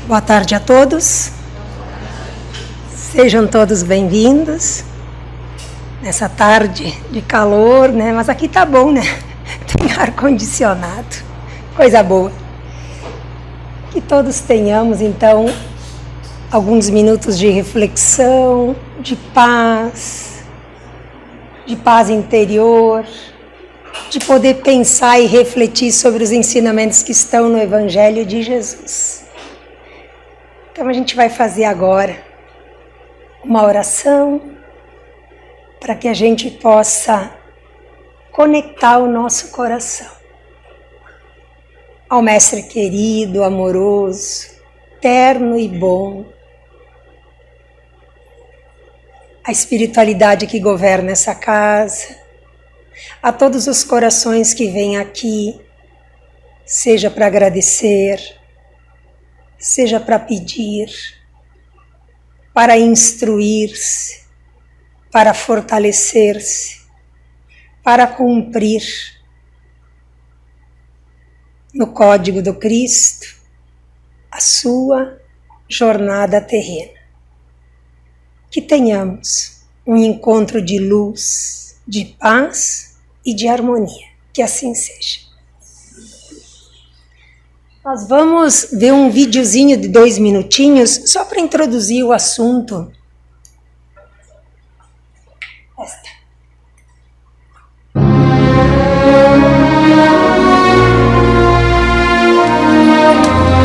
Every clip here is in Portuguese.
Boa tarde a todos. Sejam todos bem-vindos nessa tarde de calor, né? Mas aqui tá bom, né? Tem ar-condicionado, coisa boa. Que todos tenhamos, então, alguns minutos de reflexão, de paz interior, de poder pensar e refletir sobre os ensinamentos que estão no Evangelho de Jesus. Então a gente vai fazer agora uma oração para que a gente possa conectar o nosso coração ao Mestre querido, amoroso, terno e bom, a espiritualidade que governa essa casa, a todos os corações que vêm aqui, seja para agradecer, seja para pedir, para instruir-se, para fortalecer-se, para cumprir no código do Cristo a sua jornada terrena. Que tenhamos um encontro de luz, de paz e de harmonia. Que assim seja. Nós vamos ver um videozinho de 2 minutinhos, só para introduzir o assunto.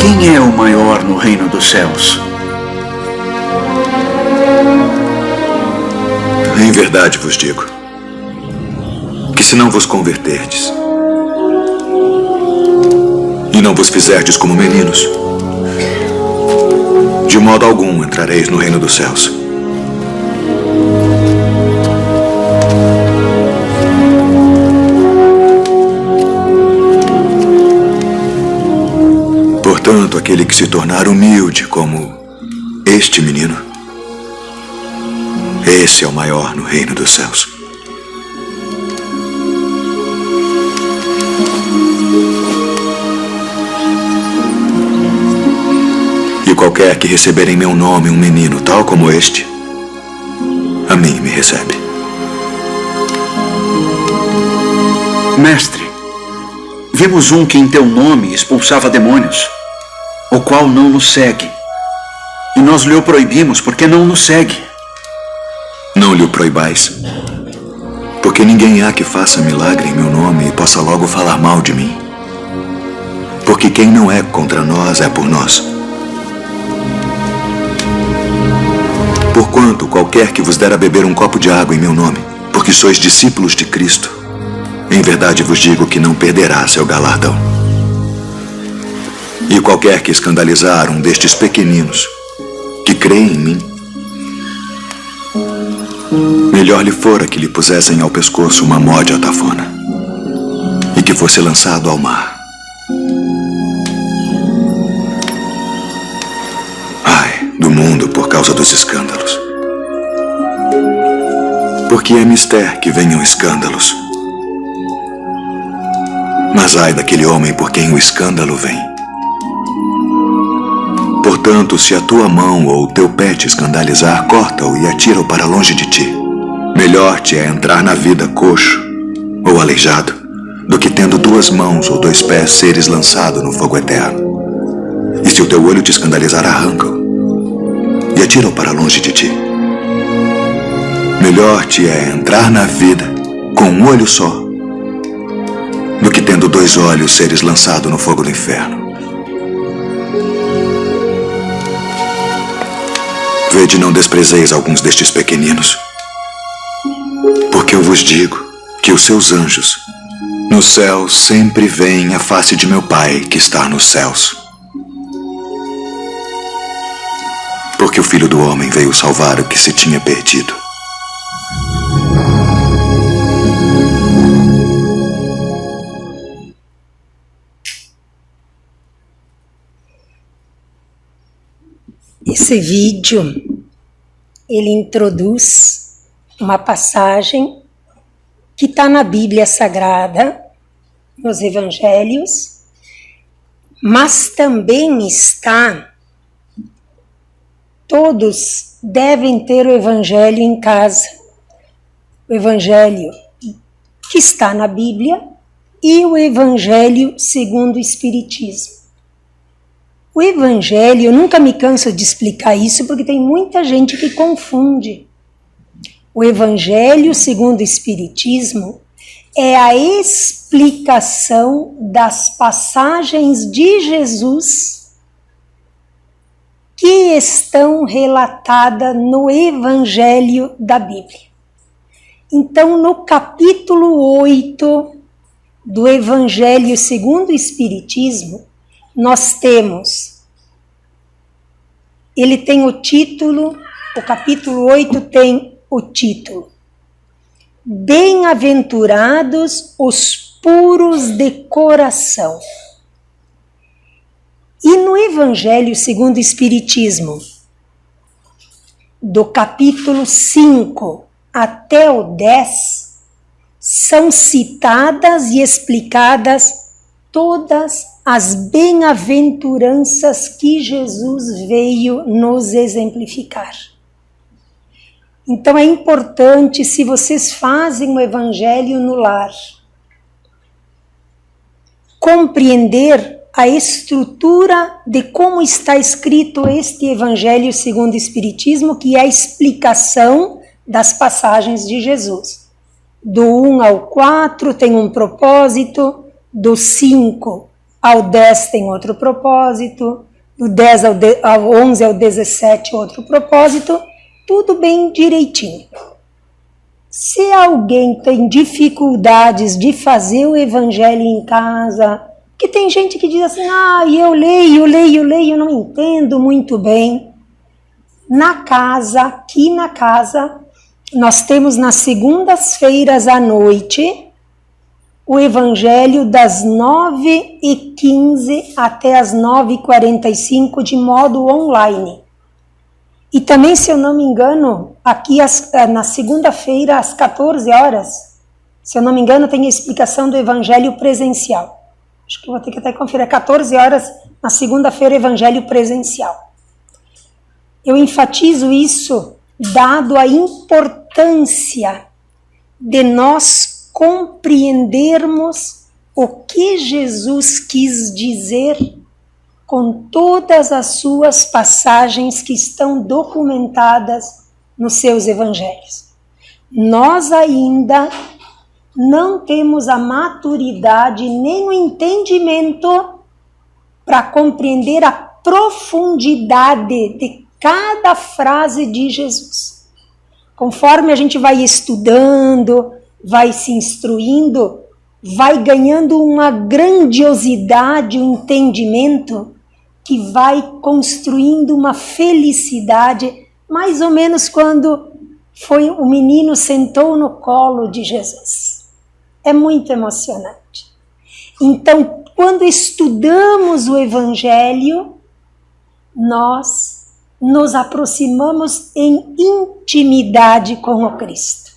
Quem é o maior no reino dos céus? Em verdade vos digo, que se não vos converterdes, e não vos fizerdes como meninos, de modo algum entrareis no reino dos céus. Portanto, aquele que se tornar humilde como este menino, esse é o maior no reino dos céus. E qualquer que receber em meu nome um menino tal como este, a mim me recebe. Mestre, vimos um que em teu nome expulsava demônios, o qual não nos segue. E nós lhe o proibimos porque não nos segue. Não lhe o proibais, porque ninguém há que faça milagre em meu nome e possa logo falar mal de mim. Porque quem não é contra nós é por nós. Porquanto qualquer que vos der a beber um copo de água em meu nome, porque sois discípulos de Cristo, em verdade vos digo que não perderá seu galardão. E qualquer que escandalizar um destes pequeninos que creem em mim, melhor lhe fora que lhe pusessem ao pescoço uma mó de atafona e que fosse lançado ao mar. Ai, do mundo por causa dos escândalos. Porque é mister que venham escândalos. Mas ai daquele homem por quem o escândalo vem. Portanto, se a tua mão ou o teu pé te escandalizar, corta-o e atira-o para longe de ti. Melhor te é entrar na vida coxo ou aleijado, do que tendo 2 mãos ou 2 pés seres lançado no fogo eterno. E se o teu olho te escandalizar, arranca-o e atira-o para longe de ti. Melhor te é entrar na vida com um olho só, do que tendo 2 olhos seres lançado no fogo do inferno. Vede, não desprezeis alguns destes pequeninos, porque eu vos digo que os seus anjos no céu sempre veem a face de meu Pai que está nos céus. Porque o Filho do Homem veio salvar o que se tinha perdido. Esse vídeo, ele introduz uma passagem que está na Bíblia Sagrada, nos Evangelhos, mas também está todos devem ter o Evangelho em casa. O Evangelho que está na Bíblia e o Evangelho segundo o Espiritismo. O Evangelho, eu nunca me canso de explicar isso porque tem muita gente que confunde. O Evangelho segundo o Espiritismo é a explicação das passagens de Jesus que estão relatadas no Evangelho da Bíblia. Então, no capítulo 8 do Evangelho segundo o Espiritismo, nós temos, ele tem o título, o capítulo 8 tem o título: Bem-aventurados os puros de coração. E no Evangelho segundo o Espiritismo, do capítulo 5 até o 10, são citadas e explicadas todas as bem-aventuranças que Jesus veio nos exemplificar. Então é importante, se vocês fazem o Evangelho no lar, compreender a estrutura de como está escrito este Evangelho segundo o Espiritismo, que é a explicação das passagens de Jesus. Do 1 ao 4 tem um propósito, do 5 ao 10 tem outro propósito, do 10 ao 11 ao 17 outro propósito, tudo bem direitinho. Se alguém tem dificuldades de fazer o Evangelho em casa, que tem gente que diz assim, eu leio, não entendo muito bem. Na casa, aqui na casa, nós temos nas segundas-feiras à noite o Evangelho das 9h15 até as 9h45 de modo online. E também, se eu não me engano, aqui na segunda-feira às 14 horas, se eu não me engano, tem a explicação do Evangelho presencial. Acho que vou ter que até conferir, 14 horas na segunda-feira, Evangelho presencial. Eu enfatizo isso dado a importância de nós compreendermos o que Jesus quis dizer com todas as suas passagens que estão documentadas nos seus evangelhos. Nós ainda não temos a maturidade nem o entendimento para compreender a profundidade de cada frase de Jesus. Conforme a gente vai estudando, vai se instruindo, vai ganhando uma grandiosidade, um entendimento que vai construindo uma felicidade, mais ou menos quando o menino sentou no colo de Jesus. É muito emocionante. Então, quando estudamos o Evangelho, nós nos aproximamos em intimidade com o Cristo.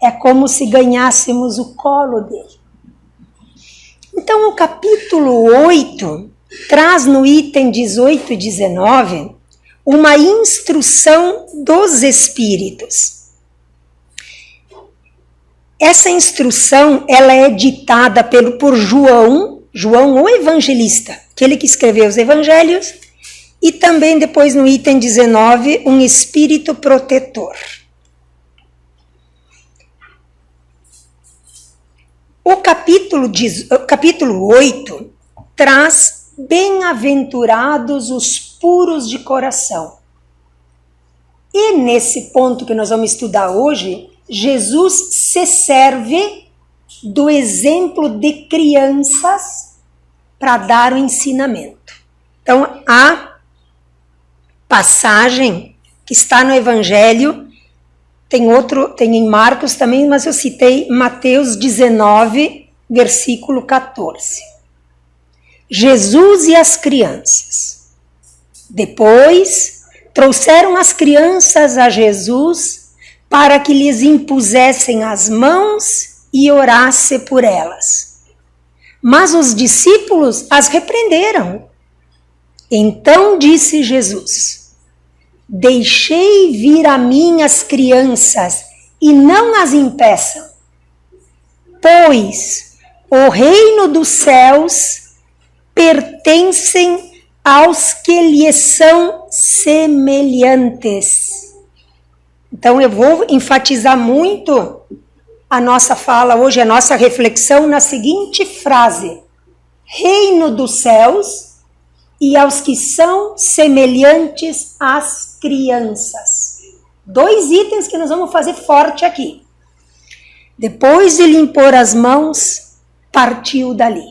É como se ganhássemos o colo dele. Então, o capítulo 8 traz no item 18 e 19 uma instrução dos Espíritos. Essa instrução ela é ditada por João o Evangelista, aquele que escreveu os Evangelhos, e também depois no item 19, um Espírito protetor. O capítulo 8 traz bem-aventurados os puros de coração. E nesse ponto que nós vamos estudar hoje, Jesus se serve do exemplo de crianças para dar o ensinamento. Então, a passagem que está no Evangelho, tem em Marcos também, mas eu citei Mateus 19, versículo 14. Jesus e as crianças. Depois, trouxeram as crianças a Jesus para que lhes impusessem as mãos e orasse por elas. Mas os discípulos as repreenderam. Então disse Jesus: Deixei vir a mim as crianças e não as impeçam, pois o reino dos céus pertencem aos que lhes são semelhantes. Então eu vou enfatizar muito a nossa fala hoje, a nossa reflexão na seguinte frase: reino dos céus e aos que são semelhantes às crianças. 2 itens que nós vamos fazer forte aqui. Depois de lhe impor as mãos, partiu dali.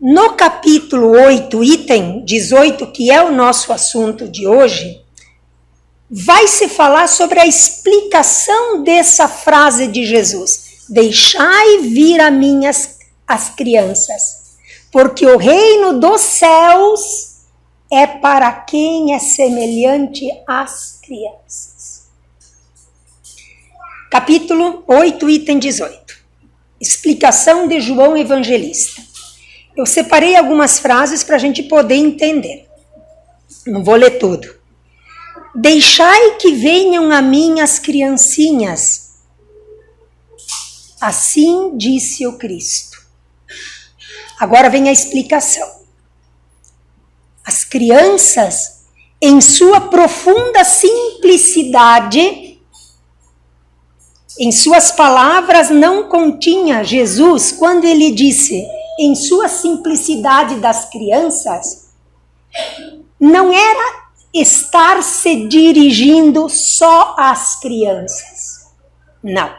No capítulo 8, item 18, que é o nosso assunto de hoje, vai se falar sobre a explicação dessa frase de Jesus. Deixai vir a mim as crianças, porque o reino dos céus é para quem é semelhante às crianças. Capítulo 8, item 18. Explicação de João Evangelista. Eu separei algumas frases para a gente poder entender. Não vou ler tudo. Deixai que venham a mim as criancinhas. Assim disse o Cristo. Agora vem a explicação. As crianças, em sua profunda simplicidade, em suas palavras não continha Jesus, quando ele disse, em sua simplicidade das crianças, não era estar se dirigindo só às crianças, não,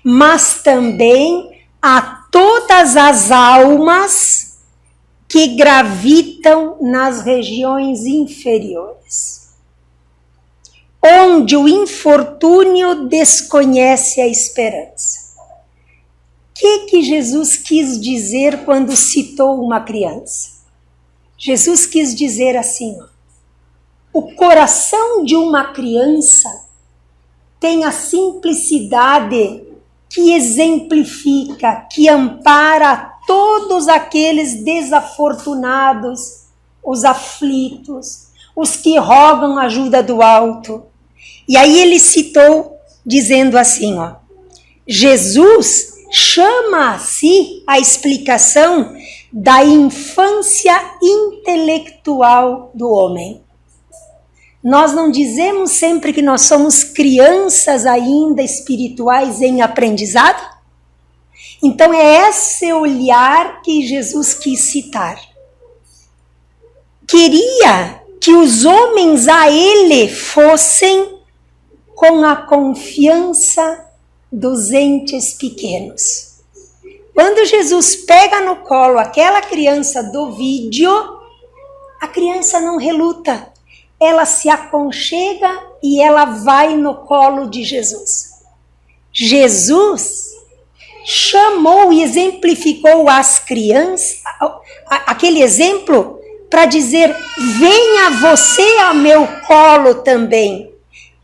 mas também a todas as almas que gravitam nas regiões inferiores, onde o infortúnio desconhece a esperança. O que Jesus quis dizer quando citou uma criança? Jesus quis dizer assim, o coração de uma criança tem a simplicidade que exemplifica, que ampara todos aqueles desafortunados, os aflitos, os que rogam ajuda do alto. E aí ele citou dizendo assim, Jesus chama a si a explicação da infância intelectual do homem. Nós não dizemos sempre que nós somos crianças ainda espirituais em aprendizado? Então é esse olhar que Jesus quis citar. Queria que os homens a ele fossem com a confiança dos entes pequenos. Quando Jesus pega no colo aquela criança do vídeo, a criança não reluta. Ela se aconchega e ela vai no colo de Jesus. Jesus chamou e exemplificou as crianças, aquele exemplo para dizer, venha você ao meu colo também.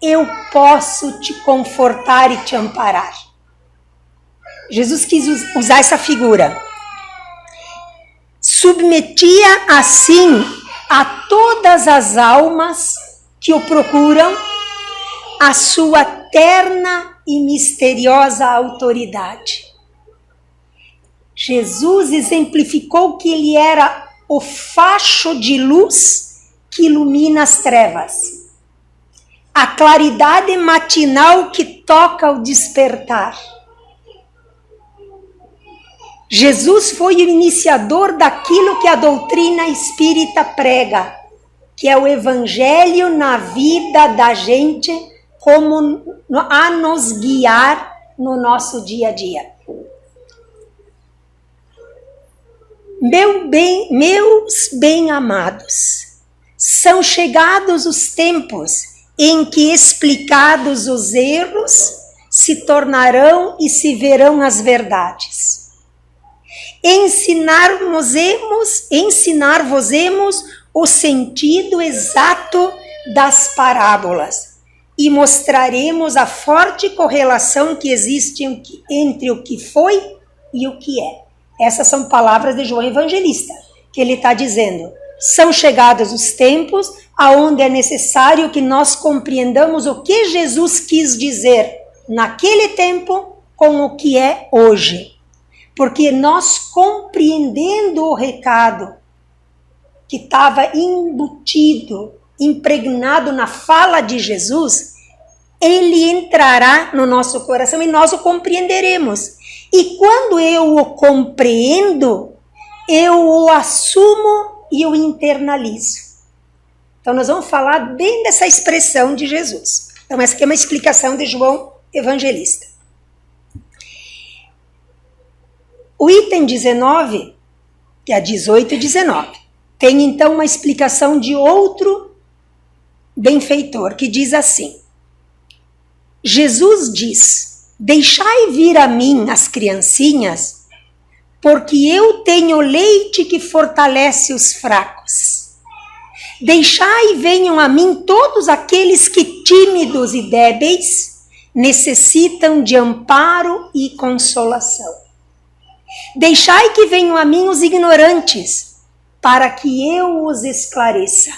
Eu posso te confortar e te amparar. Jesus quis usar essa figura. Submetia assim a todas as almas que o procuram a sua terna e misteriosa autoridade. Jesus exemplificou que ele era o facho de luz que ilumina as trevas, a claridade matinal que toca o despertar. Jesus foi o iniciador daquilo que a doutrina espírita prega, que é o evangelho na vida da gente, como a nos guiar no nosso dia a dia. Meus bem-amados, são chegados os tempos em que, explicados os erros, se tornarão e se verão as verdades. Ensinar-vos-emos o sentido exato das parábolas e mostraremos a forte correlação que existe entre o que foi e o que é. Essas são palavras de João Evangelista, que ele está dizendo, São chegados os tempos aonde é necessário que nós compreendamos o que Jesus quis dizer naquele tempo com o que é hoje. Porque nós, compreendendo o recado que estava embutido, impregnado na fala de Jesus, ele entrará no nosso coração e nós o compreenderemos. E quando eu o compreendo, eu o assumo e o internalizo. Então nós vamos falar bem dessa expressão de Jesus. Então essa aqui é uma explicação de João Evangelista. O item 19, que é 18 e 19, tem então uma explicação de outro benfeitor, que diz assim: Jesus diz: deixai vir a mim as criancinhas, porque eu tenho leite que fortalece os fracos. Deixai venham a mim todos aqueles que, tímidos e débeis, necessitam de amparo e consolação. Deixai que venham a mim os ignorantes, para que eu os esclareça.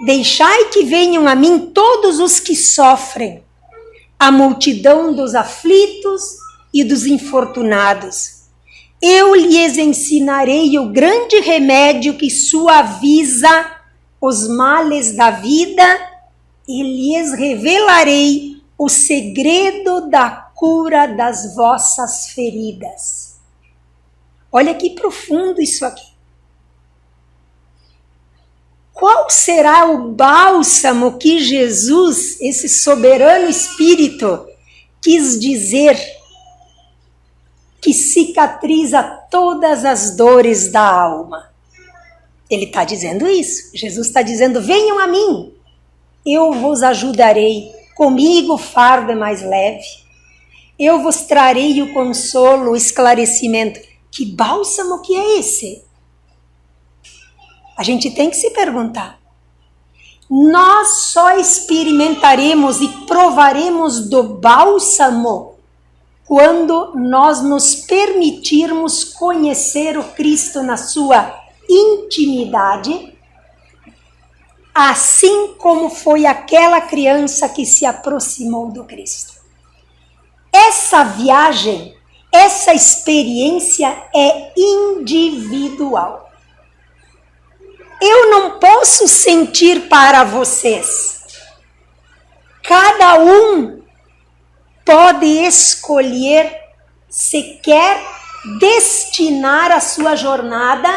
Deixai que venham a mim todos os que sofrem, a multidão dos aflitos e dos infortunados. Eu lhes ensinarei o grande remédio que suaviza os males da vida e lhes revelarei o segredo da cura das vossas feridas. Olha que profundo isso aqui. Qual será o bálsamo que Jesus, esse soberano Espírito, quis dizer que cicatriza todas as dores da alma? Ele está dizendo isso. Jesus está dizendo: venham a mim, eu vos ajudarei, comigo o fardo é mais leve, eu vos trarei o consolo, o esclarecimento. Que bálsamo que é esse? A gente tem que se perguntar. Nós só experimentaremos e provaremos do bálsamo quando nós nos permitirmos conhecer o Cristo na sua intimidade, assim como foi aquela criança que se aproximou do Cristo. Essa viagem, essa experiência é individual. Eu não posso sentir para vocês. Cada um pode escolher se quer destinar a sua jornada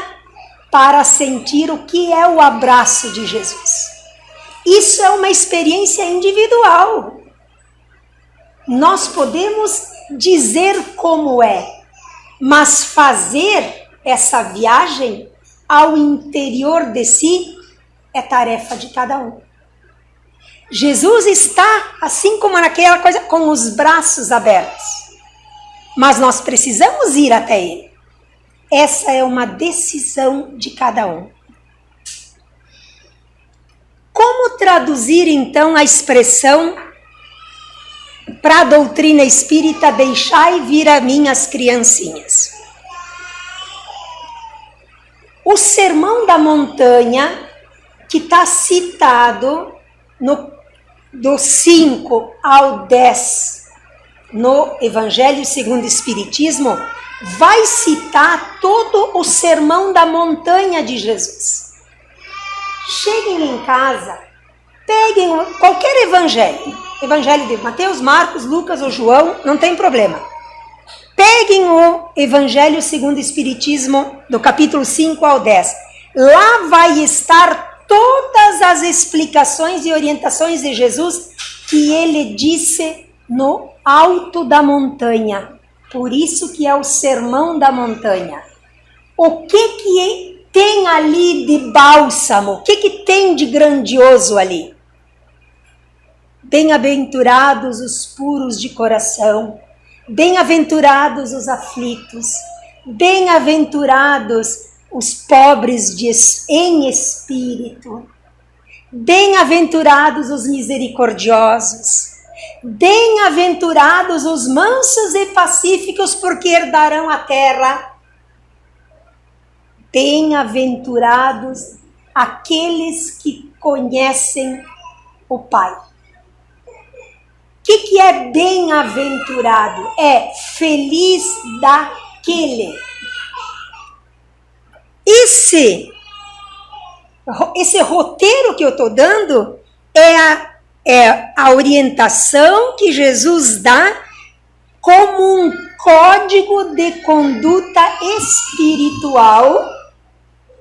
para sentir o que é o abraço de Jesus. Isso é uma experiência individual. Nós podemos dizer como é, mas fazer essa viagem ao interior de si é tarefa de cada um. Jesus está, assim como naquela coisa, com os braços abertos. Mas nós precisamos ir até Ele. Essa é uma decisão de cada um. Como traduzir, então, a expressão para a doutrina espírita: deixai vir a mim as criancinhas? O Sermão da Montanha, que está citado do 5 ao 10 no Evangelho segundo o Espiritismo, vai citar todo o Sermão da Montanha de Jesus. Cheguem em casa, peguem qualquer evangelho de Mateus, Marcos, Lucas ou João, não tem problema. Peguem o Evangelho segundo o Espiritismo, do capítulo 5 ao 10. Lá vai estar todas as explicações e orientações de Jesus que ele disse no alto da montanha. Por isso que é o Sermão da Montanha. O que tem ali de bálsamo? O que tem de grandioso ali? Bem-aventurados os puros de coração, bem-aventurados os aflitos, bem-aventurados os pobres em espírito, bem-aventurados os misericordiosos, bem-aventurados os mansos e pacíficos, porque herdarão a terra. Bem-aventurados aqueles que conhecem o Pai. O que é bem-aventurado? É feliz daquele. Esse roteiro que eu estou dando é a orientação que Jesus dá como um código de conduta espiritual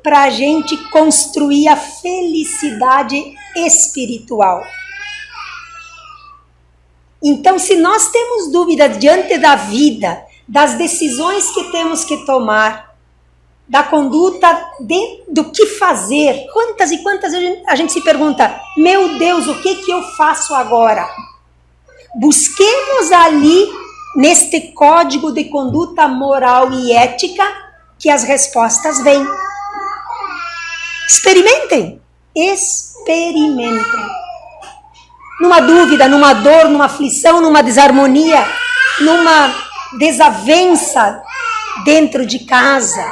para a gente construir a felicidade espiritual. Então, se nós temos dúvida diante da vida, das decisões que temos que tomar, da conduta, do que fazer, quantas e quantas vezes a gente se pergunta, meu Deus, o que eu faço agora? Busquemos ali, neste código de conduta moral e ética, que as respostas vêm. Experimentem. Numa dúvida, numa dor, numa aflição, numa desarmonia, numa desavença dentro de casa.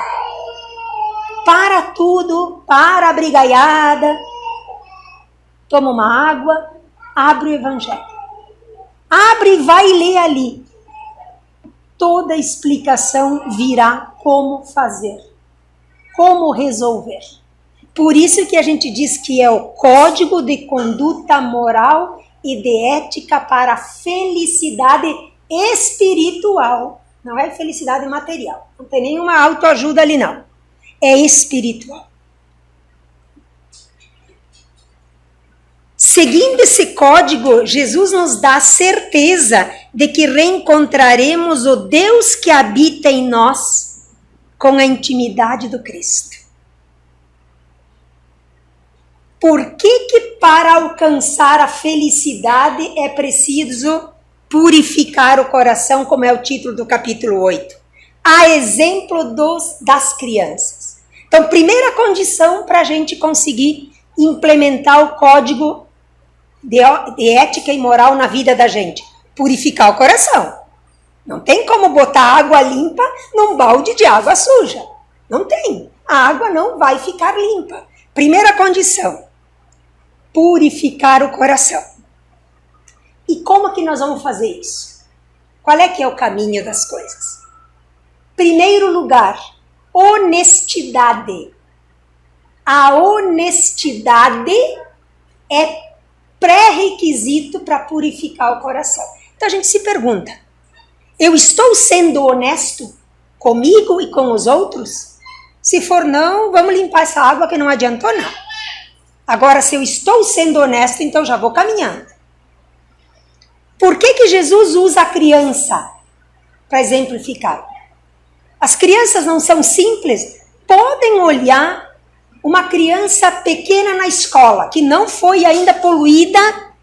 Para tudo, para a brigaiada, toma uma água, abre o Evangelho. Abre e vai ler ali. Toda explicação virá como fazer, como resolver. Por isso que a gente diz que é o código de conduta moral e de ética para a felicidade espiritual. Não é felicidade material. Não tem nenhuma autoajuda ali, não. É espiritual. Seguindo esse código, Jesus nos dá a certeza de que reencontraremos o Deus que habita em nós com a intimidade do Cristo. Por que para alcançar a felicidade é preciso purificar o coração, como é o título do capítulo 8? A exemplo das crianças. Então, primeira condição para a gente conseguir implementar o código de ética e moral na vida da gente: purificar o coração. Não tem como botar água limpa num balde de água suja. Não tem. A água não vai ficar limpa. Primeira condição: purificar o coração. E como que nós vamos fazer isso? Qual é que é o caminho das coisas? Primeiro lugar, honestidade. A honestidade é pré-requisito para purificar o coração. Então a gente se pergunta, eu estou sendo honesto comigo e com os outros? Se for não, vamos limpar essa água que não adiantou nada. Agora, se eu estou sendo honesto, então já vou caminhando. Por que Jesus usa a criança para exemplificar? As crianças não são simples. Podem olhar uma criança pequena na escola, que não foi ainda poluída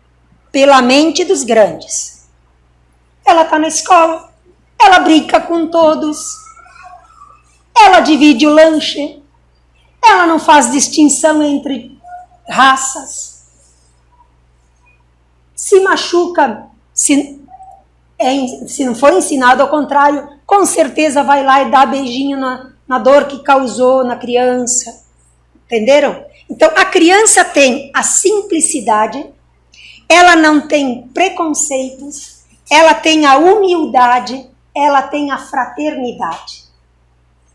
pela mente dos grandes. Ela está na escola, ela brinca com todos, ela divide o lanche, ela não faz distinção entre raças, se machuca, se não for ensinado ao contrário, com certeza vai lá e dá beijinho na dor que causou na criança. Entenderam? Então, a criança tem a simplicidade, ela não tem preconceitos, ela tem a humildade, ela tem a fraternidade.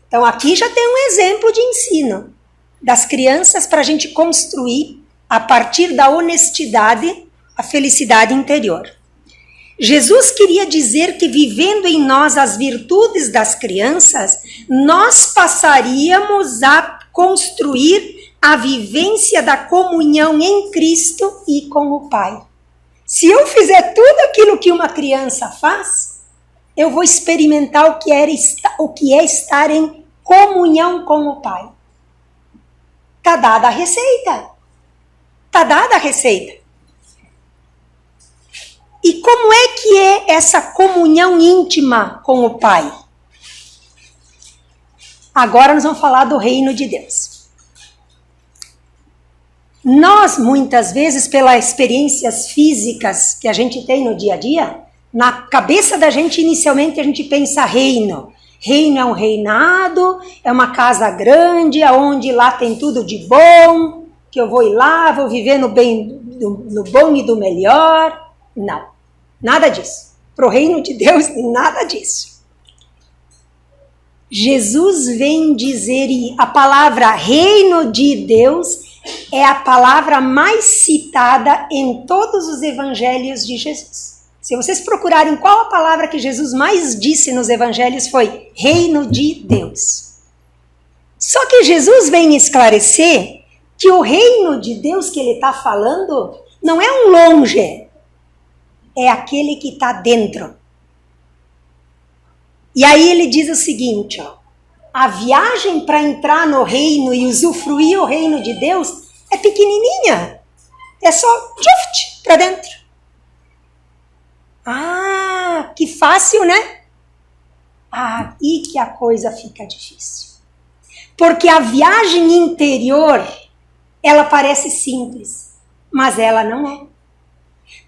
Então, aqui já tem um exemplo de ensino das crianças para a gente construir, a partir da honestidade, a felicidade interior. Jesus queria dizer que, vivendo em nós as virtudes das crianças, nós passaríamos a construir a vivência da comunhão em Cristo e com o Pai. Se eu fizer tudo aquilo que uma criança faz, eu vou experimentar o que é estar em comunhão com o Pai. Está dada a receita. Está dada a receita. E como é que é essa comunhão íntima com o Pai? Agora nós vamos falar do reino de Deus. Nós, muitas vezes, pelas experiências físicas que a gente tem no dia a dia, na cabeça da gente, inicialmente, a gente pensa reino. Reino é um reinado, é uma casa grande, onde lá tem tudo de bom, que eu vou ir lá, vou viver no bom e do melhor. Não, nada disso. Para o reino de Deus, nada disso. Jesus vem dizer, e a palavra reino de Deus é a palavra mais citada em todos os evangelhos de Jesus. Se vocês procurarem qual a palavra que Jesus mais disse nos evangelhos, foi reino de Deus. Só que Jesus vem esclarecer que o reino de Deus que ele está falando não é um longe, é aquele que está dentro. E aí ele diz o seguinte, ó, a viagem para entrar no reino e usufruir o reino de Deus é pequenininha, é só para dentro. Ah, que fácil, né? Aí que a coisa fica difícil. Porque a viagem interior, ela parece simples, mas ela não é.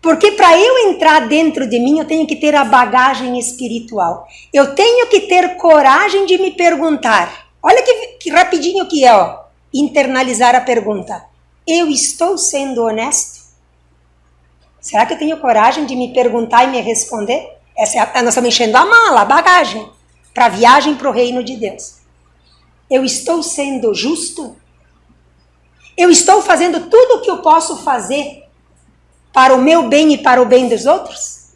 Porque para eu entrar dentro de mim, eu tenho que ter a bagagem espiritual. Eu tenho que ter coragem de me perguntar. Olha que rapidinho que é, ó, internalizar a pergunta. Eu estou sendo honesto? Será que eu tenho coragem de me perguntar e me responder? Nós estamos enchendo a mala, a bagagem, para a viagem para o reino de Deus. Eu estou sendo justo? Eu estou fazendo tudo o que eu posso fazer para o meu bem e para o bem dos outros?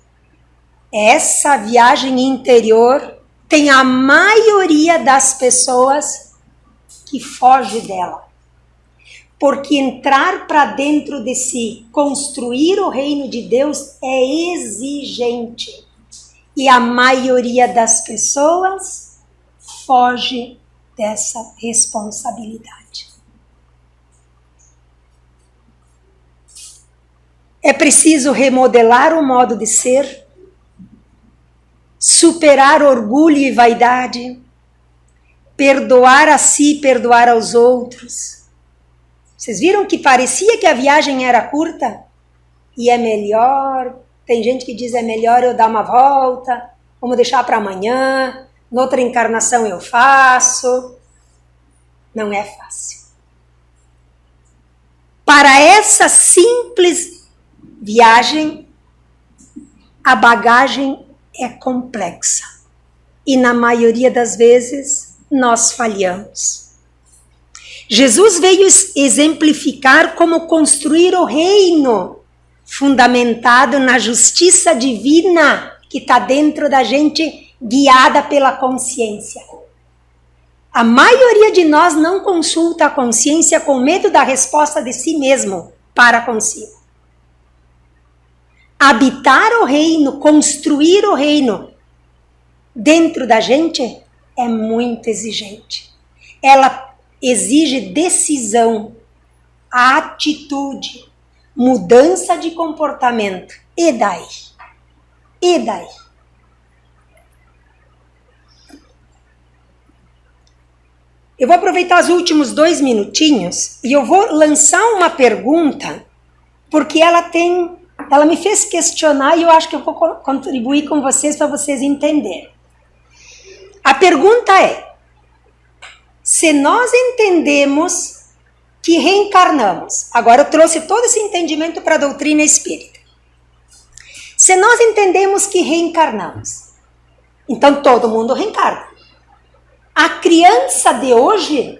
Essa viagem interior tem a maioria das pessoas que foge dela. Porque entrar para dentro de si, construir o reino de Deus é exigente. E a maioria das pessoas foge dessa responsabilidade. É preciso remodelar o modo de ser, superar orgulho e vaidade, perdoar a si, perdoar aos outros. Vocês viram que parecia que a viagem era curta? E é melhor, tem gente que diz é melhor eu dar uma volta, vamos deixar para amanhã, noutra encarnação eu faço. Não é fácil. Para essa simples viagem, a bagagem é complexa. E na maioria das vezes, nós falhamos. Jesus veio exemplificar como construir o reino, fundamentado na justiça divina que está dentro da gente, guiada pela consciência. A maioria de nós não consulta a consciência com medo da resposta de si mesmo para consigo. Habitar o reino, construir o reino dentro da gente é muito exigente. Ela exige decisão, atitude, mudança de comportamento. E daí? E daí? Eu vou aproveitar os últimos 2 minutinhos e eu vou lançar uma pergunta, porque ela me fez questionar e eu acho que eu vou contribuir com vocês para vocês entenderem. A pergunta é: se nós entendemos que reencarnamos, agora eu trouxe todo esse entendimento para a doutrina espírita. Se nós entendemos que reencarnamos, então todo mundo reencarna. A criança de hoje,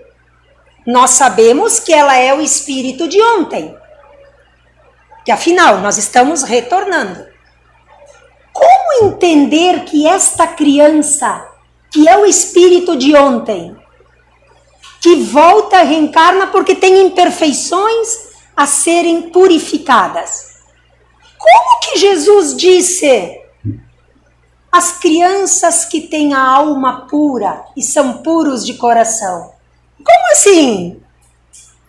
nós sabemos que ela é o espírito de ontem. Que afinal, nós estamos retornando. Como entender que esta criança, que é o espírito de ontem, que volta, reencarna porque tem imperfeições a serem purificadas? Como que Jesus disse: as crianças que têm a alma pura e são puros de coração? Como assim?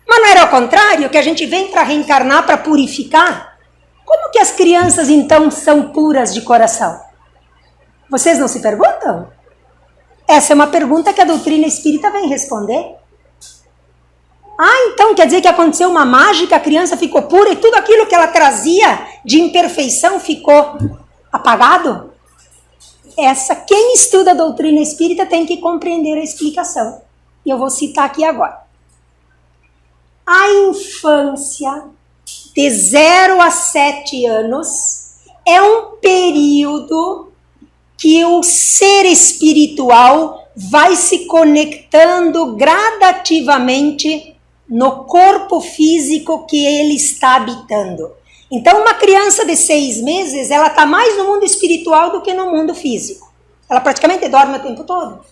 Mas não era ao contrário, que a gente vem para reencarnar para purificar? Como que as crianças então são puras de coração? Vocês não se perguntam? Essa é uma pergunta que a doutrina espírita vem responder. Ah, então quer dizer que aconteceu uma mágica, a criança ficou pura e tudo aquilo que ela trazia de imperfeição ficou apagado? quem estuda a doutrina espírita tem que compreender a explicação. E eu vou citar aqui agora. A infância, de 0 a 7 anos, é um período que o ser espiritual vai se conectando gradativamente no corpo físico que ele está habitando. Então, uma criança de 6 meses, ela está mais no mundo espiritual do que no mundo físico. Ela praticamente dorme o tempo todo.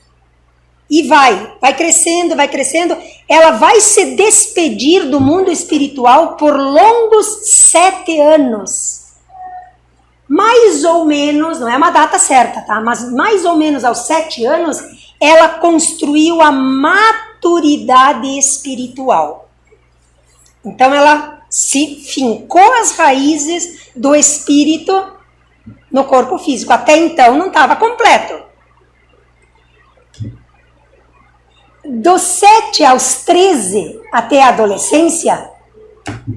E vai crescendo, ela vai se despedir do mundo espiritual por longos 7 anos. Mais ou menos, não é uma data certa, tá? Mas mais ou menos aos 7 anos, ela construiu a maturidade espiritual. Então, ela se fincou as raízes do espírito no corpo físico. Até então não estava completo. Dos 7 aos 13 até a adolescência,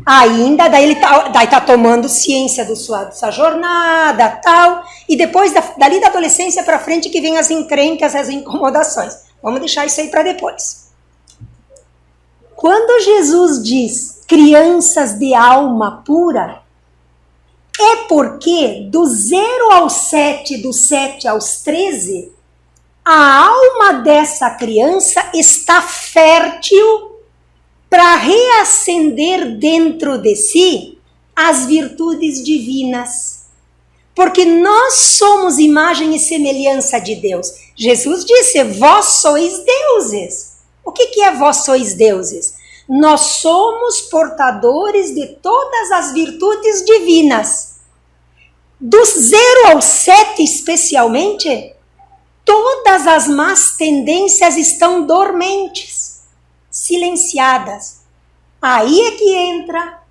ainda, daí ele tá tomando ciência da sua jornada, tal, e depois dali da adolescência para frente que vem as encrencas, as incomodações. Vamos deixar isso aí para depois. Quando Jesus diz crianças de alma pura, é porque do 0 ao 7, do 7 aos 13, a alma dessa criança está fértil para reacender dentro de si as virtudes divinas. Porque nós somos imagem e semelhança de Deus. Jesus disse, vós sois deuses. O que é vós sois deuses? Nós somos portadores de todas as virtudes divinas. Do 0 ao 7 especialmente, todas as más tendências estão dormentes, silenciadas. Aí é que entra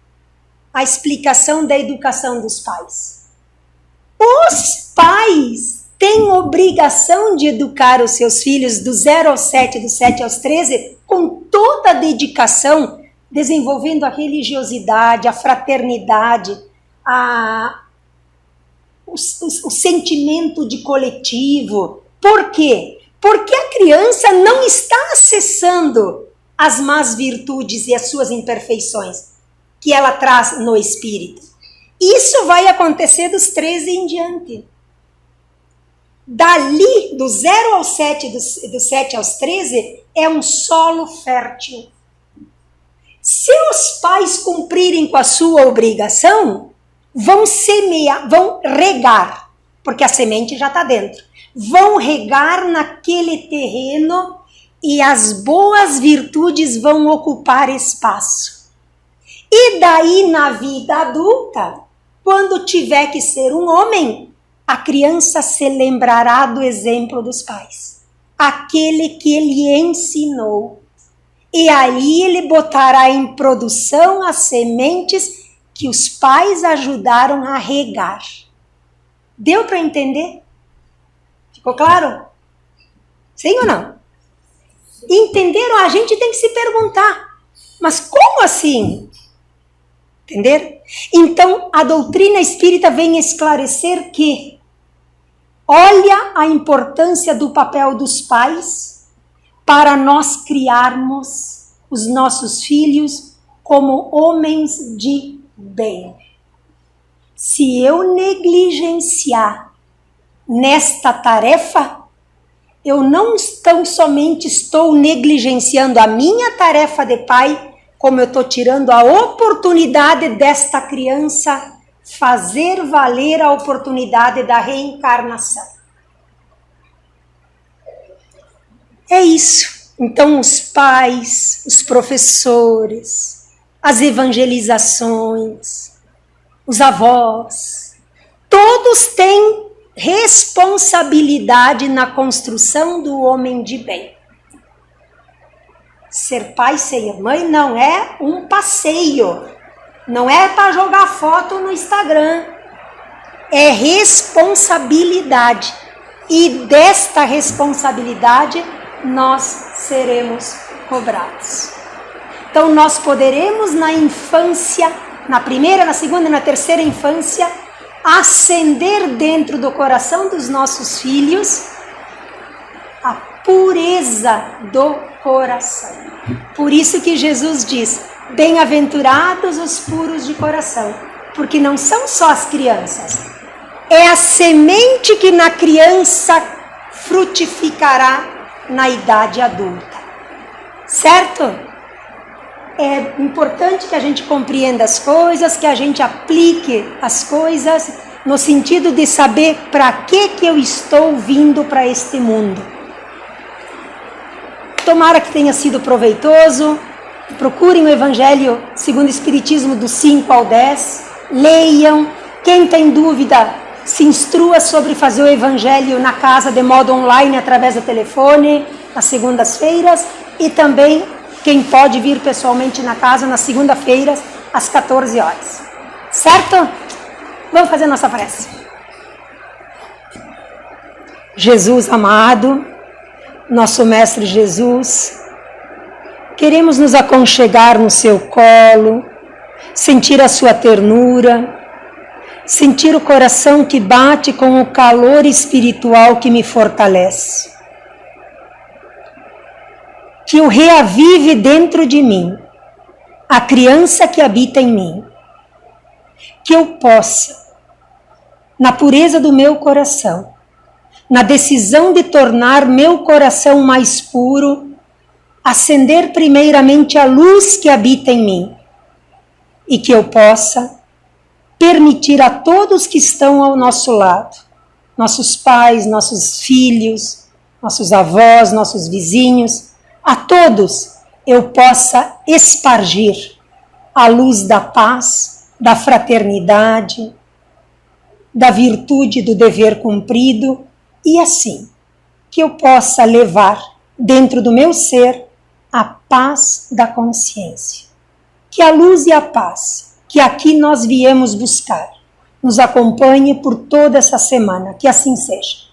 a explicação da educação dos pais. Os pais têm obrigação de educar os seus filhos do 0 ao 7, do 7 aos 13, com toda a dedicação, desenvolvendo a religiosidade, a fraternidade, o sentimento de coletivo. Por quê? Porque a criança não está acessando as más virtudes e as suas imperfeições que ela traz no espírito. Isso vai acontecer dos 13 em diante. Dali, do 0 ao 7, do 7 aos 13, é um solo fértil. Se os pais cumprirem com a sua obrigação, vão semear, vão regar, porque a semente já está dentro. Vão regar naquele terreno e as boas virtudes vão ocupar espaço. E daí, na vida adulta, quando tiver que ser um homem, a criança se lembrará do exemplo dos pais. Aquele que ele ensinou. E aí ele botará em produção as sementes que os pais ajudaram a regar. Deu para entender? Ficou claro? Sim ou não? Entenderam? A gente tem que se perguntar. Mas como assim? Entenderam? Então, a doutrina espírita vem esclarecer que olha a importância do papel dos pais para nós criarmos os nossos filhos como homens de bem. Se eu negligenciar nesta tarefa, eu não tão somente estou negligenciando a minha tarefa de pai, como eu estou tirando a oportunidade desta criança fazer valer a oportunidade da reencarnação. É isso. Então, os pais, os professores, as evangelizações, os avós, todos têm responsabilidade na construção do homem de bem. Ser pai, ser mãe não é um passeio, não é para jogar foto no Instagram, é responsabilidade. E desta responsabilidade nós seremos cobrados. Então nós poderemos na infância, na primeira, na segunda e na terceira infância, acender dentro do coração dos nossos filhos a pureza do coração. Por isso que Jesus diz: bem-aventurados os puros de coração, porque não são só as crianças, é a semente que na criança frutificará na idade adulta. Certo? É importante que a gente compreenda as coisas, que a gente aplique as coisas no sentido de saber para que eu estou vindo para este mundo. Tomara que tenha sido proveitoso. Procurem o Evangelho segundo o Espiritismo do 5 ao 10. Leiam. Quem tem dúvida, se instrua sobre fazer o Evangelho na casa de modo online através do telefone, às segundas-feiras, e também quem pode vir pessoalmente na casa nas segunda-feiras, às 14 horas. Certo? Vamos fazer nossa prece. Jesus amado, nosso Mestre Jesus, queremos nos aconchegar no seu colo, sentir a sua ternura, sentir o coração que bate com o calor espiritual que me fortalece. Que o reavive dentro de mim, a criança que habita em mim. Que eu possa, na pureza do meu coração, na decisão de tornar meu coração mais puro, acender primeiramente a luz que habita em mim. E que eu possa permitir a todos que estão ao nosso lado, nossos pais, nossos filhos, nossos avós, nossos vizinhos, a todos eu possa espargir a luz da paz, da fraternidade, da virtude do dever cumprido, e assim que eu possa levar dentro do meu ser a paz da consciência. Que a luz e a paz que aqui nós viemos buscar nos acompanhe por toda essa semana, que assim seja.